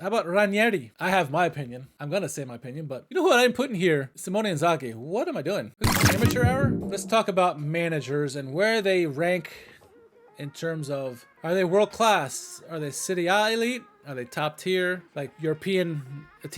How about Ranieri? I have my opinion. I'm gonna say my opinion, but you know what I'm putting here? Simone Inzaghi. What am I doing? This is amateur hour? Let's talk about managers and where they rank in terms of, are they world class? Are they Serie A elite? Are they top tier, like European, a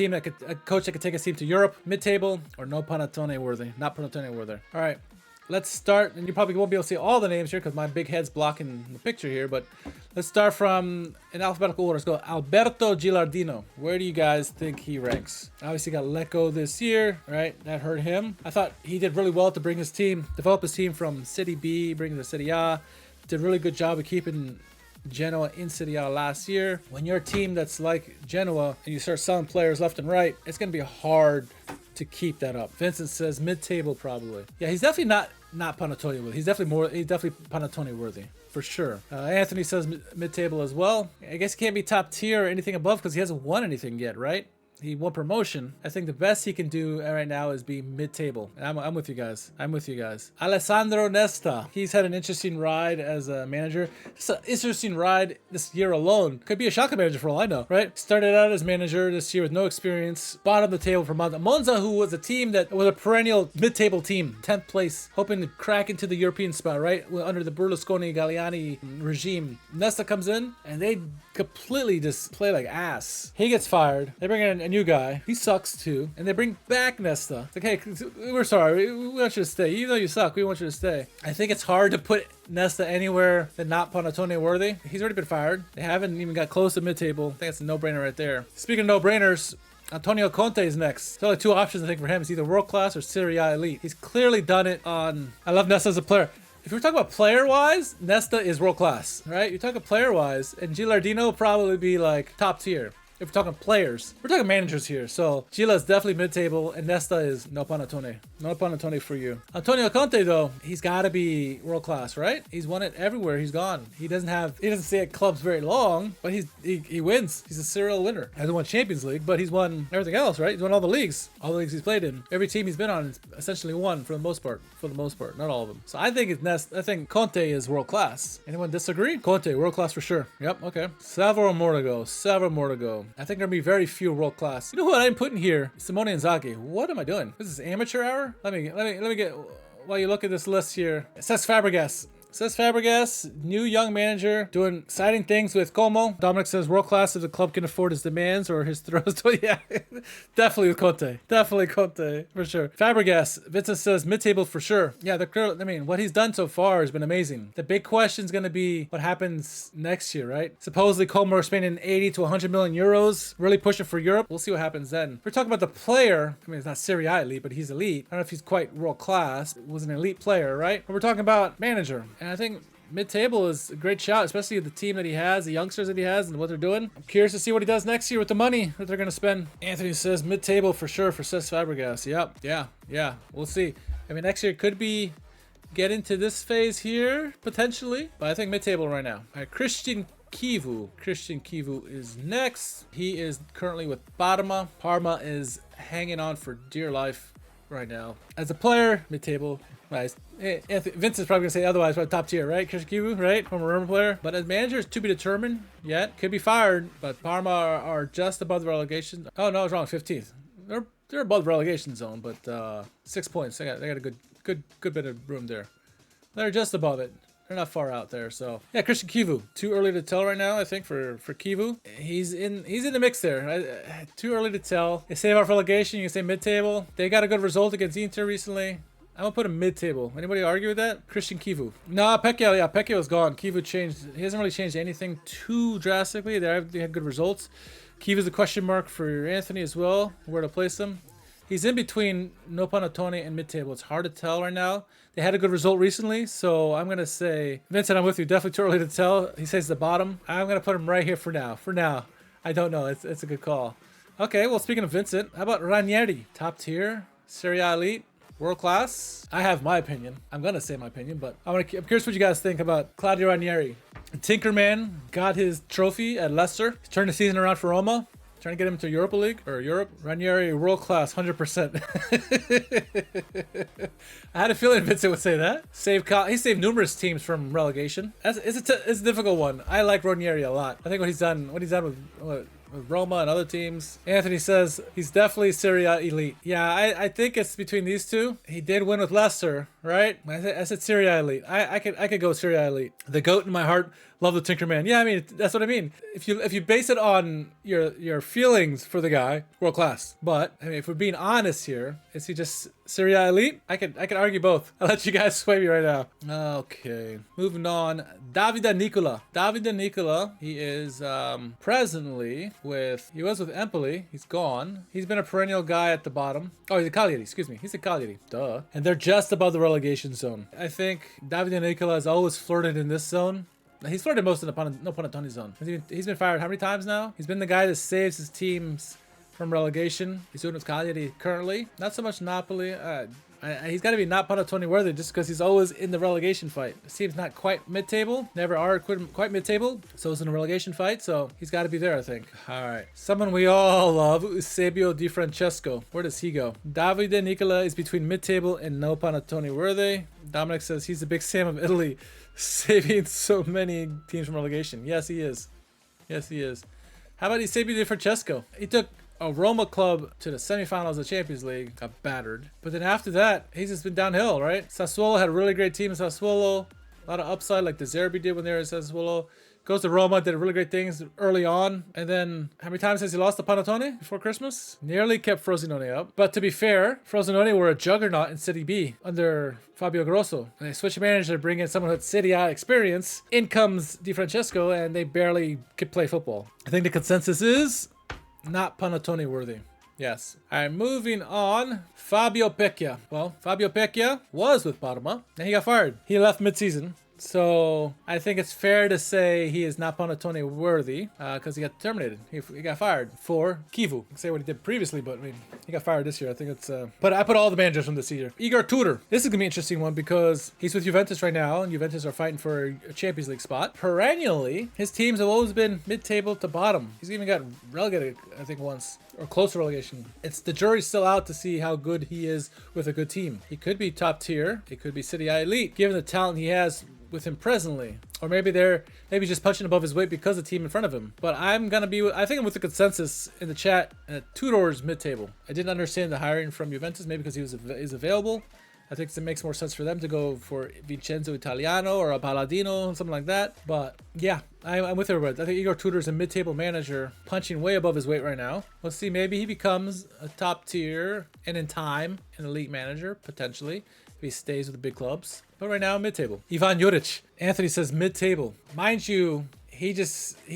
coach that could take a team to Europe, mid-table, or no panettone worthy? Not panettone worthy. All right, let's start. And you probably won't be able to see all the names here because my big head's blocking the picture here. But let's start from in alphabetical order. Let's go Alberto Gilardino. Where do you guys think he ranks? Obviously got Lecco this year, right? That hurt him. I thought he did really well to bring his team, develop his team from City B, bring it to Serie A. Did a really good job of keeping Genoa in Serie A last year. When you're a team that's like Genoa and you start selling players left and right, it's going to be hard to keep that up. Vincent says mid-table probably. Yeah, he's definitely not panettone worthy. He's definitely panettone worthy for sure. Anthony says mid-table as well. I guess he can't be top tier or anything above because he hasn't won anything yet, right? He won promotion. I think the best he can do right now is be mid-table. I'm with you guys. I'm with you guys. Alessandro Nesta. He's had an interesting ride as a manager. It's an interesting ride this year alone. Could be a Schalke manager for all I know, right? Started out as manager this year with no experience. Bottom of the table for Monza. Monza, who was a team that was a perennial mid-table team. 10th place. Hoping to crack into the European spot, right? Under the Berlusconi Galliani regime. Nesta comes in and they completely just play like ass. He gets fired. They bring in a new guy. He sucks too. And they bring back Nesta. It's like, hey, we're sorry. We want you to stay. Even though you suck, we want you to stay. I think it's hard to put Nesta anywhere than not panettone worthy. He's already been fired. They haven't even got close to mid-table. I think it's a no-brainer right there. Speaking of no-brainers, Antonio Conte is next. There's only two options I think for him. It's either world class or Serie A elite. He's clearly done it on... I love Nesta as a player. If we're talking about player-wise, Nesta is world-class, right? You're talking player-wise, and Gilardino will probably be like top tier. If we're talking players, we're talking managers here. So Gila is definitely mid-table, and Nesta is no panettone. No panettone for you. Antonio Conte, though, he's got to be world-class, right? He's won it everywhere he's gone. He doesn't stay at clubs very long, but he wins. He's a serial winner. Hasn't won Champions League, but he's won everything else, right? He's won all the leagues. All the leagues he's played in. Every team he's been on is essentially won for the most part. For the most part, not all of them. So I think I think Conte is world-class. Anyone disagree? Conte, world-class for sure. Yep, okay. Several more to go. I think there'll be very few world-class. You know what I'm putting here? Simone Inzaghi. What am I doing? This is amateur hour? Let me get, while you look at this list here. It says Fabregas. New young manager, doing exciting things with Como. Dominic says world class if the club can afford his demands or his throws. Yeah, definitely with Conte. Definitely Conte, for sure. Fabregas, Vincent says mid-table for sure. Yeah, what he's done so far has been amazing. The big question is going to be what happens next year, right? Supposedly Como are spending 80 to 100 million euros, really pushing for Europe. We'll see what happens then. If we're talking about the player, I mean, it's not Serie A elite, but he's elite. I don't know if he's quite world class. Was an elite player, right? But we're talking about manager. And I think mid-table is a great shout, especially the team that he has, the youngsters that he has, and what they're doing. I'm curious to see what he does next year with the money that they're going to spend. Anthony says mid-table for sure for Cesc Fabregas. Yep. Yeah. We'll see. I mean, next year could be get into this phase here, potentially. But I think mid-table right now. All right, Christian Kivu is next. He is currently with Parma. Parma is hanging on for dear life right now. As a player, mid-table. Nice. Vince is probably going to say otherwise, but top tier, right? Christian Kivu, right? Former Roma player. But as manager, is to be determined yet. Could be fired, but Parma are just above the relegation. Oh, no, I was wrong. 15th. They're above the relegation zone, but 6 points. They got a good bit of room there. They're just above it. They're not far out there, so yeah. Christian Kivu, too early to tell right now. I think for Kivu, he's in the mix there. Too early to tell. You say about relegation, you can say mid-table. They got a good result against Inter recently. I'm gonna put him mid-table. Anybody argue with that? Christian Kivu. No, Pecchio is gone. Kivu changed. He hasn't really changed anything too drastically. They had good results. Kivu's a question mark for Anthony as well. Where to place him? He's in between no panettone and mid-table. It's hard to tell right now. They had a good result recently, so I'm going to say... Vincent, I'm with you. Definitely too early to tell. He says the bottom. I'm going to put him right here for now. I don't know. It's a good call. Okay, well, speaking of Vincent, how about Ranieri? Top tier? Serie A elite? World class? I have my opinion. I'm going to say my opinion, but I'm curious what you guys think about Claudio Ranieri. Tinkerman got his trophy at Leicester. He's turned the season around for Roma. Trying to get him to Europa League or Europe. Ranieri, world class, 100%. I had a feeling Vincent would say that. He saved numerous teams from relegation. It's a difficult one. I like Ranieri a lot. I think what he's done with with Roma and other teams. Anthony says he's definitely Serie A elite. Yeah, I think it's between these two. He did win with Leicester, right? I said Serie A elite. I could go Serie A elite. The GOAT in my heart. Love the Tinkerman. Yeah, I mean, that's what I mean. If you base it on your feelings for the guy, world class. But I mean, if we're being honest here, is he just Serie A elite? I could argue both. I'll let you guys sway me right now. Okay, moving on. Davide Nicola. Davide Nicola. He is presently he was with Empoli. He's gone. He's been a perennial guy at the bottom. Oh, he's a Cagliari. Excuse me. He's a Cagliari. Duh. And they're just above the relegation zone. I think Davide Nicola has always flirted in this zone. He's flirted most in the no Panettone zone. He's been fired how many times now? He's been the guy that saves his teams from relegation. He's doing with Cagliari currently. Not so much Napoli. He's got to be not Panettone worthy just because he's always in the relegation fight. His team's not quite mid-table. Never are quite mid-table. So it's in a relegation fight. So he's got to be there, I think. All right. Someone we all love, Eusebio Di Francesco. Where does he go? Davide Nicola is between mid-table and no Panettone worthy. Dominic says he's the big Sam of Italy, saving so many teams from relegation. Yes, he is. Yes, he is. How about Eusebio Di Francesco? He took a Roma club to the semifinals of the Champions League, got battered. But then after that, he's just been downhill, right? Sassuolo had a really great team in Sassuolo. A lot of upside like the Zerbi did when they were in Sassuolo. Goes to Roma, did really great things early on. And then, how many times has he lost to Panettone before Christmas? Nearly kept Frosinone up. But to be fair, Frosinone were a juggernaut in Serie B under Fabio Grosso. And they switched manager to bring in someone with Serie A experience. In comes Di Francesco, and they barely could play football. I think the consensus is not Panettone worthy. Yes. All right, moving on. Fabio Pecchia. Well, Fabio Pecchia was with Parma, and he got fired. He left mid-season. So I think it's fair to say he is not Panettone worthy because he got terminated. He got fired for Kivu. I can say what he did previously, but I mean, he got fired this year. I think it's. But I put all the managers from this year. Igor Tudor. This is gonna be an interesting one because he's with Juventus right now, and Juventus are fighting for a Champions League spot. Perennially, his teams have always been mid-table to bottom. He's even got relegated, I think, once. Or close to relegation. It's the jury's still out to see how good he is with a good team. He could be top tier. He could be Serie A elite, given the talent he has with him presently. Or maybe just punching above his weight because of the team in front of him. But I think I'm with the consensus in the chat at Tudor's mid-table. I didn't understand the hiring from Juventus, maybe because he is available. I think it makes more sense for them to go for Vincenzo Italiano or a Palladino, something like that. But yeah, I'm with everybody. I think Igor Tudor's a mid-table manager, punching way above his weight right now. Let's see, maybe he becomes a top tier and in time an elite manager, potentially, if he stays with the big clubs. But right now, mid-table. Ivan Juric. Anthony says mid-table. Mind you, he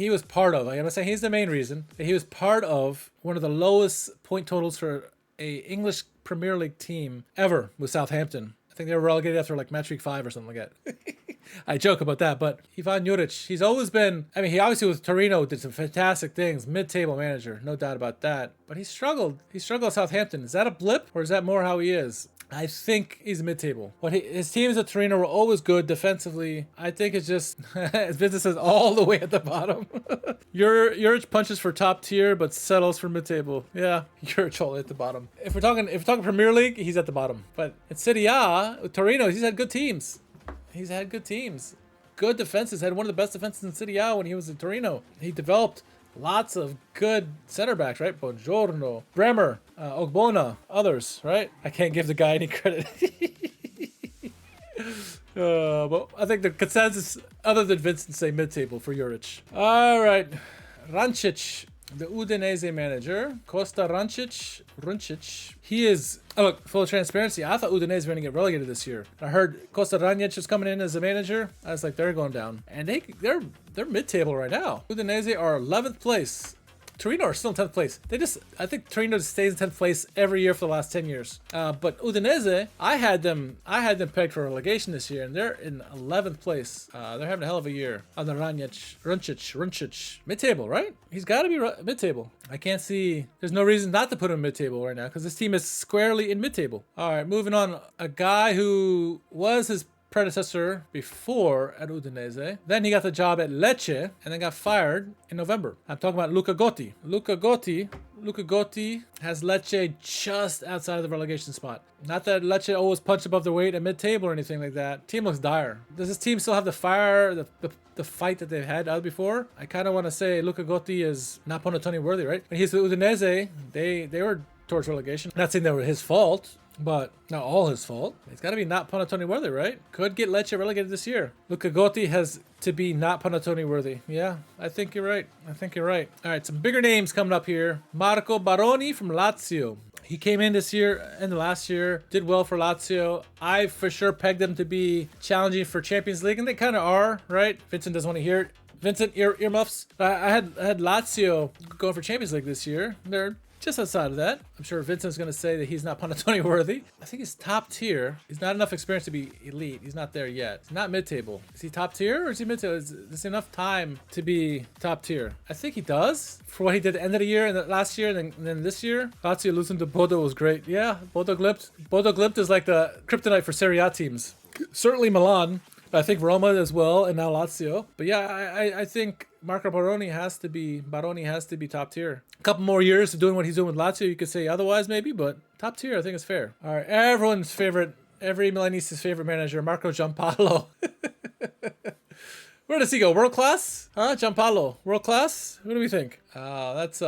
was part of, I'm going to say he's the main reason, that he was part of one of the lowest point totals for a English Premier League team ever with Southampton. I think they were relegated after like match week 5 or something like that. I joke about that, but Ivan Juric, he's always been, I mean, he obviously with Torino did some fantastic things, mid-table manager, no doubt about that. But he struggled at Southampton. Is that a blip or is that more how he is? I think he's mid-table. His teams at Torino were always good defensively. I think it's just his business is all the way at the bottom. Juric punches for top tier, but settles for mid-table. Yeah, Juric all at the bottom. If we're talking Premier League, he's at the bottom. But in Serie A, with Torino, he's had good teams. Good defenses. Had one of the best defenses in Serie A when he was in Torino. He developed lots of good center backs, right? Buongiorno, Bremer, Ogbonna, others, right? I can't give the guy any credit. But I think the consensus, other than Vincent, say mid-table for Juric. All right, Rancic, the Udinese manager, Costa Rancic. He is. Oh, look, full transparency. I thought Udinese were going to get relegated this year. I heard Costa Rancic was coming in as a manager. I was like, they're going down, and they're mid-table right now. Udinese are 11th place. Torino are still in 10th place. I think Torino stays in 10th place every year for the last 10 years. But Udinese, I had them pegged for relegation this year, and they're in 11th place. They're having a hell of a year. Under Rancic, mid-table, right? He's got to be mid-table. I can't see. There's no reason not to put him mid-table right now because this team is squarely in mid-table. All right, moving on. A guy who was his predecessor before at Udinese. Then he got the job at Lecce and then got fired in November. I'm talking about Luca Gotti. Luca Gotti Luca Gotti has Lecce just outside of the relegation spot. Not that Lecce always punch above their weight at mid-table or anything like that. Team looks dire. Does this team still have the fire, the fight that they've had out before? I kind of want to say Luca Gotti is not Panettone worthy, right? When he's with Udinese, they were towards relegation. Not saying that was his fault, but not all his fault. It's got to be not Panettone worthy, right? Could get Lecce relegated this year. Luca Gotti has to be not Panettone worthy. Yeah, I think you're right. I think you're right. All right, some bigger names coming up here. Marco Baroni from Lazio. He came in this year and the last year, did well for Lazio. I for sure pegged them to be challenging for Champions League, and they kind of are, right? Vincent doesn't want to hear it. Vincent, earmuffs. I had Lazio going for Champions League this year. They're just outside of that. I'm sure Vincent's going to say that he's not Panettone worthy. I think he's top tier. He's not enough experience to be elite. He's not there yet. He's not mid-table. Is he top tier or is he mid-table? Is this enough time to be top tier? I think he does. For what he did at the end of the year and the last year and then this year. Lazio losing to Bodo was great. Yeah, Bodo Glimt. Bodo Glimt is like the kryptonite for Serie A teams. Certainly Milan. I think Roma as well, and now Lazio. But yeah, I think Marco Baroni has to be top tier. A couple more years of doing what he's doing with Lazio, you could say otherwise maybe, but top tier I think is fair. All right, everyone's favorite, every Milanista's favorite manager, Marco Giampaolo. Where does he go? World class? Huh? Giampaolo, world class? What do we think? That's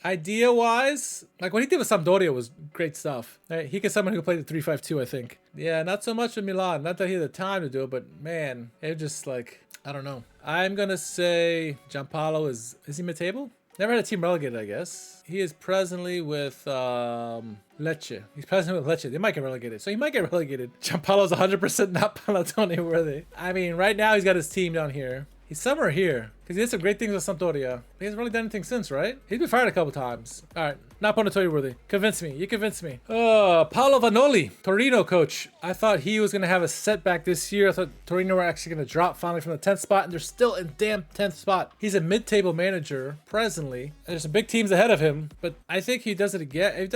idea-wise, like what he did with Sampdoria was great stuff. Right? He could someone who played the 3-5-2, I think. Yeah, not so much with Milan. Not that he had the time to do it, but man, it just like, I don't know. I'm gonna say Giampaolo is he mid-table? Never had a team relegated, I guess. He is presently with Lecce. He's presently with Lecce. They might get relegated. So he might get relegated. Giampaolo's 100% not Panettone worthy. I mean, right now he's got his team down here. He's somewhere here. Because he did some great things with Sampdoria. He hasn't really done anything since, right? He's been fired a couple times. All right. Not Panettone worthy. Convince me. You convince me. Paolo Vanoli, Torino coach. I thought he was going to have a setback this year. I thought Torino were actually going to drop finally from the 10th spot. And they're still in damn 10th spot. He's a mid-table manager presently. There's some big teams ahead of him. But I think he does it again.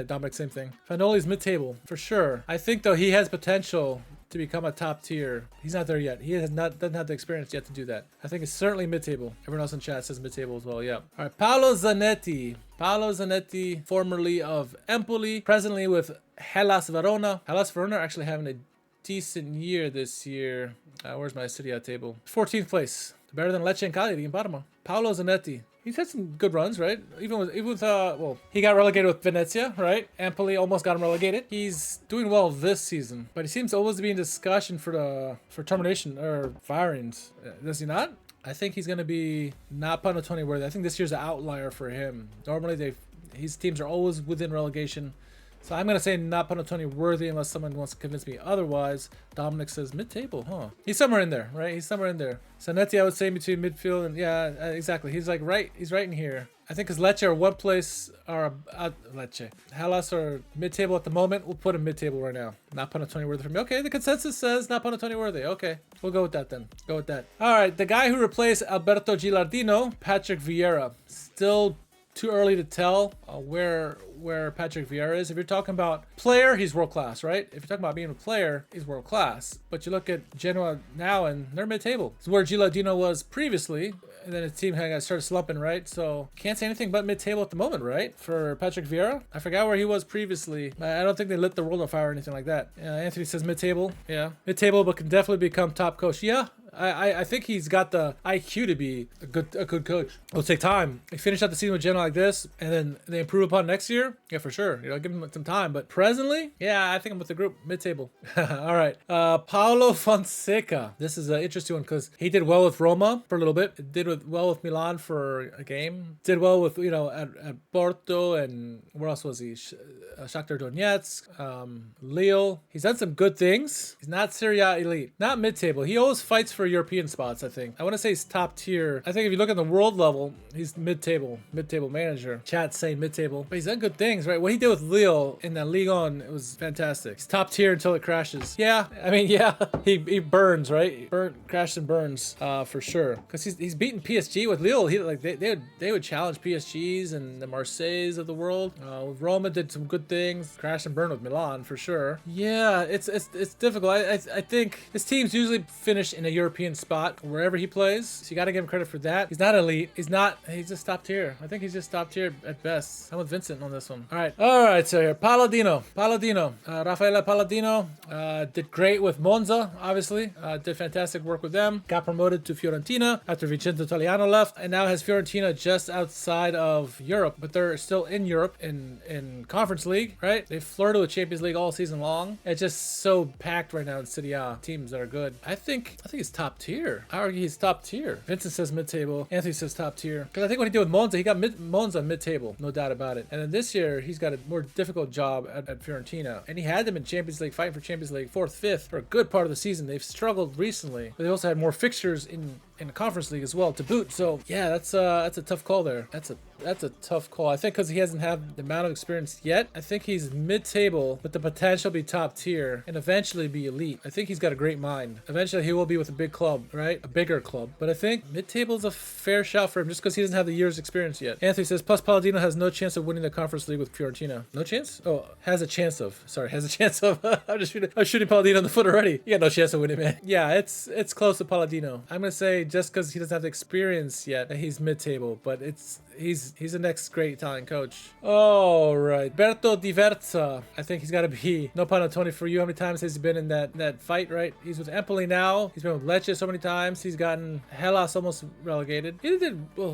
Dominic, same thing. Vanoli's mid-table for sure. I think, though, he has potential to become a top tier. He's not there yet. He doesn't have the experience yet to do that. I think it's certainly mid-table. Everyone else in chat says mid-table as well. Yeah. All right. Paolo Zanetti. Paolo Zanetti, formerly of Empoli, presently with Hellas Verona. Hellas Verona are actually having a decent year this year. Where's my Serie A table? 14th place. Better than Lecce and Cagliari in Parma. Paolo Zanetti. He's had some good runs, right? Even with well, he got relegated with Venezia, right? Empoli almost got him relegated. He's doing well this season, but he seems always to be in discussion for termination or firings. Does he not? I think he's gonna be not Panettone worthy. I think this year's an outlier for him. Normally, his teams are always within relegation. So I'm going to say not Panettone worthy unless someone wants to convince me otherwise. Dominic says mid-table, huh? He's somewhere in there, right? He's somewhere in there. Zanetti, I would say between midfield and, yeah, exactly. He's like right, he's right in here. I think because Lecce are one place, or Lecce. Hellas are mid-table at the moment. We'll put him mid-table right now. Not Panettone worthy for me. Okay, the consensus says not Panettone worthy. Okay, we'll go with that then. Go with that. All right, the guy who replaced Alberto Gilardino, Patrick Vieira. Still too early to tell where Patrick Vieira is. If you're talking about player, he's world class, right? If you're talking about being a player, he's world class. But you look at Genoa now and they're mid-table. It's where Gilardino was previously, and then his team had started slumping, right? So can't say anything but mid-table at the moment, right? For Patrick Vieira. I forgot where he was previously. I don't think they lit the world on fire or anything like that. Anthony says mid-table. Yeah, mid-table, but can definitely become top coach. Yeah. I think he's got the IQ to be a good coach. It'll take time. They finish out the season with Genoa like this, and then they improve upon next year. Yeah, for sure. Give him some time. But presently, yeah, I think I'm with the group mid-table. All right. Paulo Fonseca. This is an interesting one because he did well with Roma for a little bit. Did well with Milan for a game. Did well with at Porto, and where else was he? Shakhtar Donetsk, Lille. He's done some good things. He's not Serie A elite, not mid-table. He always fights for European spots, I think. I want to say he's top tier. I think if you look at the world level, he's mid-table manager. Chat's saying mid-table, but he's done good things, right? What he did with Lille in the Ligue 1, it was fantastic. He's top tier until it crashes. Yeah, I mean, yeah, he burns, right? Crashes and burns, for sure. Because he's beaten PSG with Lille. They would challenge PSGs and the Marseilles of the world. Roma did some good things. Crash and burn with Milan for sure. Yeah, it's difficult. I think his teams usually finish in a European European spot wherever he plays. So you got to give him credit for that. He's not elite. He's just top tier. I think he's just top tier at best. I'm with Vincent on this one. All right. So here, Palladino, Raffaele Palladino did great with Monza. Obviously, did fantastic work with them. Got promoted to Fiorentina after Vincenzo Italiano left, and now has Fiorentina just outside of Europe, but they're still in Europe in Conference League, right? They flirted with Champions League all season long. It's just so packed right now in Serie A. Teams that are good. I think he's top tier. I argue he's top tier. Vincent says mid-table. Anthony says top tier. Because I think what he did with Monza, he got Monza mid-table, no doubt about it. And then this year, he's got a more difficult job at Fiorentina. And he had them in Champions League, fighting for Champions League, 4th, 5th, for a good part of the season. They've struggled recently, but they also had more fixtures in the Conference League as well to boot. So yeah, that's a tough call there. That's a tough call. I think because he hasn't had the amount of experience yet. I think he's mid-table with the potential to be top tier and eventually be elite. I think he's got a great mind. Eventually he will be with a big club, right? A bigger club. But I think mid-table is a fair shout for him just because he doesn't have the year's experience yet. Anthony says, plus Palladino has no chance of winning the Conference League with Fiorentina. No chance? Oh, has a chance of. Sorry, has a chance of. I'm shooting Palladino in the foot already. He got no chance of winning, man. Yeah, it's close to Palladino. I'm going to say just because he doesn't have the experience yet, that he's mid-table, but he's the next great Italian coach. All right, Berto Di Verza. I think he's got to be no panettone for you. How many times has he been in that fight? Right, he's with Empoli now. He's been with Lecce so many times. He's gotten Hellas almost relegated. He did well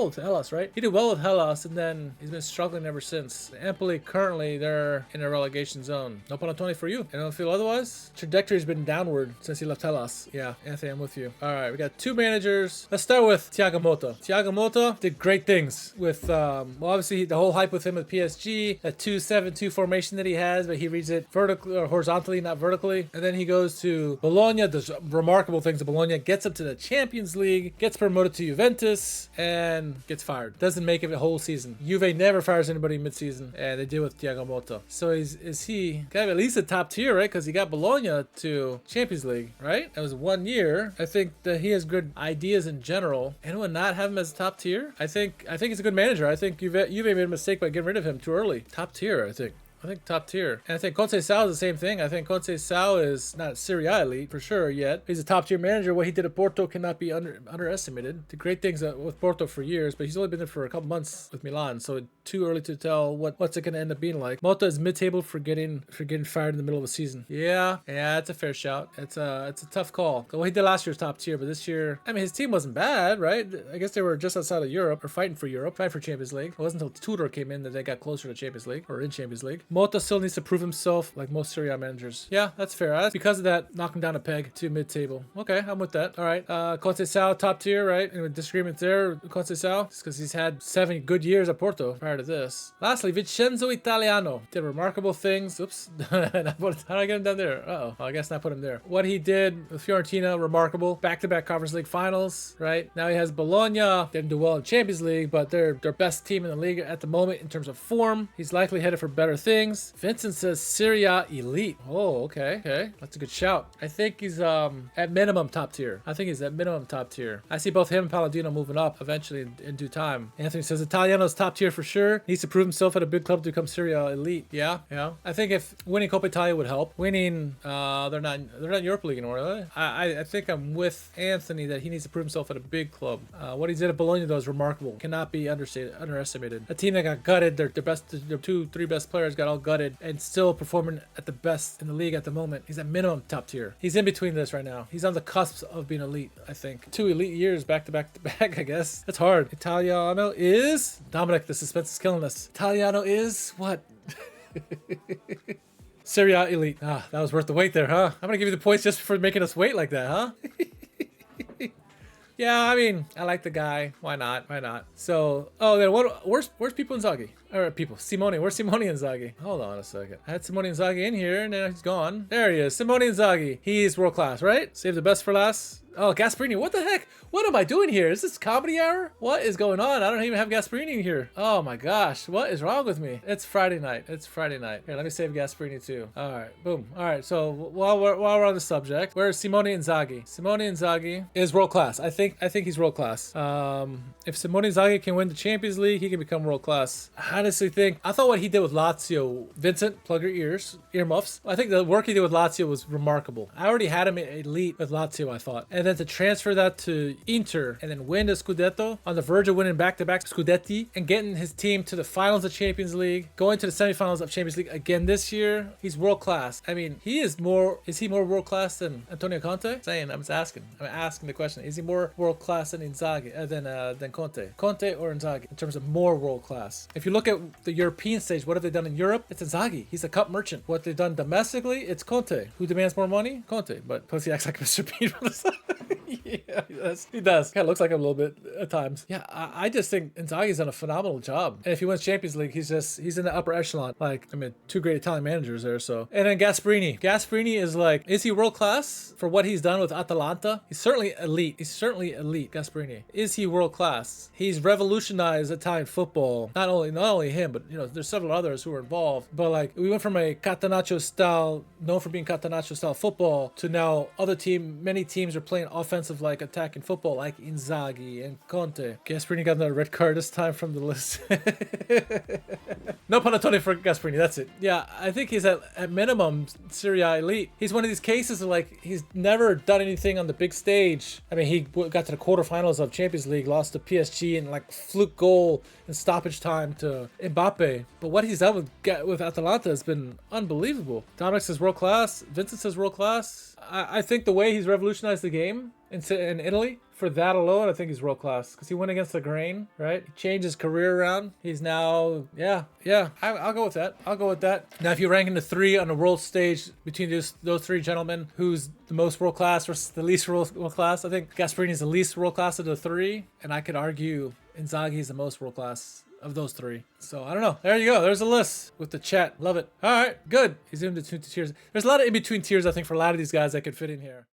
with Hellas, right? He did well with Hellas, and then he's been struggling ever since. Empoli currently they're in a relegation zone. No panettone for you. I don't feel otherwise. Trajectory's been downward since he left Hellas. Yeah, Anthony, I'm with you. All right, we got 2 managers. Let's start with Thiago Motta. Thiago Motta did great things with well, obviously the whole hype with him with PSG, that 2-7-2 formation that he has, but he reads it vertically or horizontally, not vertically. And then he goes to Bologna, does remarkable things at Bologna, gets up to the Champions League, gets promoted to Juventus, and gets fired. Doesn't make it a whole season. Juve never fires anybody mid-season, and they did with Thiago Motta. So is he got at least a top tier, right? Because he got Bologna to Champions League, right? That was 1 year. I think that he has good ideas in general. Anyone not have him as top tier? I think he's a good manager. I think Juve made a mistake by getting rid of him too early. Top tier, I think top tier. And I think Conceição is the same thing. I think Conceição is not Serie A elite for sure yet. He's a top tier manager. What he did at Porto cannot be underestimated. Did great things with Porto for years, but he's only been there for a couple months with Milan, so too early to tell what's it going to end up being like. Motta is mid-table for getting fired in the middle of a season. Yeah, it's a fair shout. It's a tough call. Well, he did last year's top tier, but this year, I mean, his team wasn't bad, right? I guess they were just outside of Europe or fighting for Champions League. It wasn't until Tudor came in that they got closer to Champions League or in Champions League. Motta still needs to prove himself like most Serie A managers. Yeah, that's fair. That's because of that, knock him down a peg to mid-table. Okay, I'm with that. All right, Conceição, top tier, right? Any disagreement there, Conceição? Just because he's had 7 good years at Porto prior to this. Lastly, Vincenzo Italiano did remarkable things. Oops. How did I get him down there? Uh-oh. Well, I guess not put him there. What he did with Fiorentina, remarkable. Back-to-back Conference League finals, right? Now he has Bologna. Didn't do well in Champions League, but they're their best team in the league at the moment in terms of form. He's likely headed for better things. Vincent says Serie A elite. Oh, okay. That's a good shout. I think he's at minimum top tier. I see both him and Palladino moving up eventually in due time. Anthony says Italiano's top tier for sure. Needs to prove himself at a big club to become Serie A elite. Yeah. I think if winning Coppa Italia would help. Winning, they're not Europa League anymore, are they? I think I'm with Anthony that he needs to prove himself at a big club. What he did at Bologna though is remarkable. Cannot be underestimated. A team that got gutted, their 2-3 best players got all gutted and still performing at the best in the league at the moment. He's at minimum top tier. He's in between this right now. He's on the cusp of being elite, I think. 2 elite years back to back, I guess. That's hard. Italiano is... Dominic, the suspense is killing us. Italiano is what? Serie A elite. That was worth the wait there, huh? I'm gonna give you the points just for making us wait like that, huh? Yeah, I mean, I like the guy. Why not? So, then where's people Inzaghi? Or people, Simone. Where's Simone Inzaghi? Hold on a second. I had Simone Inzaghi in here, and now he's gone. There he is. Simone Inzaghi. He's world class, right? Save the best for last. Oh, Gasperini. What the heck? What am I doing here? Is this comedy hour? What is going on? I don't even have Gasperini in here. Oh my gosh. What is wrong with me? It's Friday night. Here, let me save Gasperini too. All right. Boom. All right. So while we're on the subject, where's Simone Inzaghi? Simone Inzaghi is world class. I think he's world class. If Simone Inzaghi can win the Champions League, he can become world class. I honestly think, I thought what he did with Lazio, Vincent, plug your earmuffs. I think the work he did with Lazio was remarkable. I already had him elite with Lazio, I thought. And then to transfer that to Inter and then win the Scudetto, on the verge of winning back-to-back Scudetti, and getting his team to the finals of Champions League, going to the semifinals of Champions League again this year. He's world class. I mean, is he more world class than Antonio Conte? I'm asking the question. Is he more world class than Inzaghi, than Conte? Conte or Inzaghi in terms of more world class? If you look at the European stage, what have they done in Europe? It's Inzaghi. He's a cup merchant. What they've done domestically, it's Conte. Who demands more money? Conte. But plus he acts like Mr. Bean on the side. Yeah, he does. Kind of looks like him a little bit at times. Yeah, I just think Inzaghi's done a phenomenal job. And if he wins Champions League, he's in the upper echelon. Like, I mean, two great Italian managers there. So, and then Gasperini. Gasperini is he world class for what he's done with Atalanta? He's certainly elite. Gasperini. Is he world class? He's revolutionized Italian football. Not only him, but there's several others who were involved. But like, we went from a Catenaccio style, known for being Catenaccio style football, to now many teams are playing offensive, like attacking football, like Inzaghi and Conte. Gasperini got another red card this time from the list. No panettone for Gasperini. That's it. Yeah, I think he's at minimum Serie A elite. He's one of these cases of like, he's never done anything on the big stage. I mean, he got to the quarterfinals of Champions League, lost to PSG in like fluke goal in stoppage time to Mbappe. But what he's done with Atalanta has been unbelievable. Dominic says world class. Vincent says world class. I think the way he's revolutionized the game in Italy, for that alone, I think he's world class, because he went against the grain, right? He changed his career around. He's now, I'll go with that. Now, if you rank into three on the world stage between those three gentlemen, who's the most world class versus the least world class? I think Gasperini is the least world class of the three, and I could argue Inzaghi is the most world class of those three. So I don't know. There you go. There's a list with the chat. Love it. All right, good. He's in between tiers. There's a lot of in between tiers, I think, for a lot of these guys that could fit in here.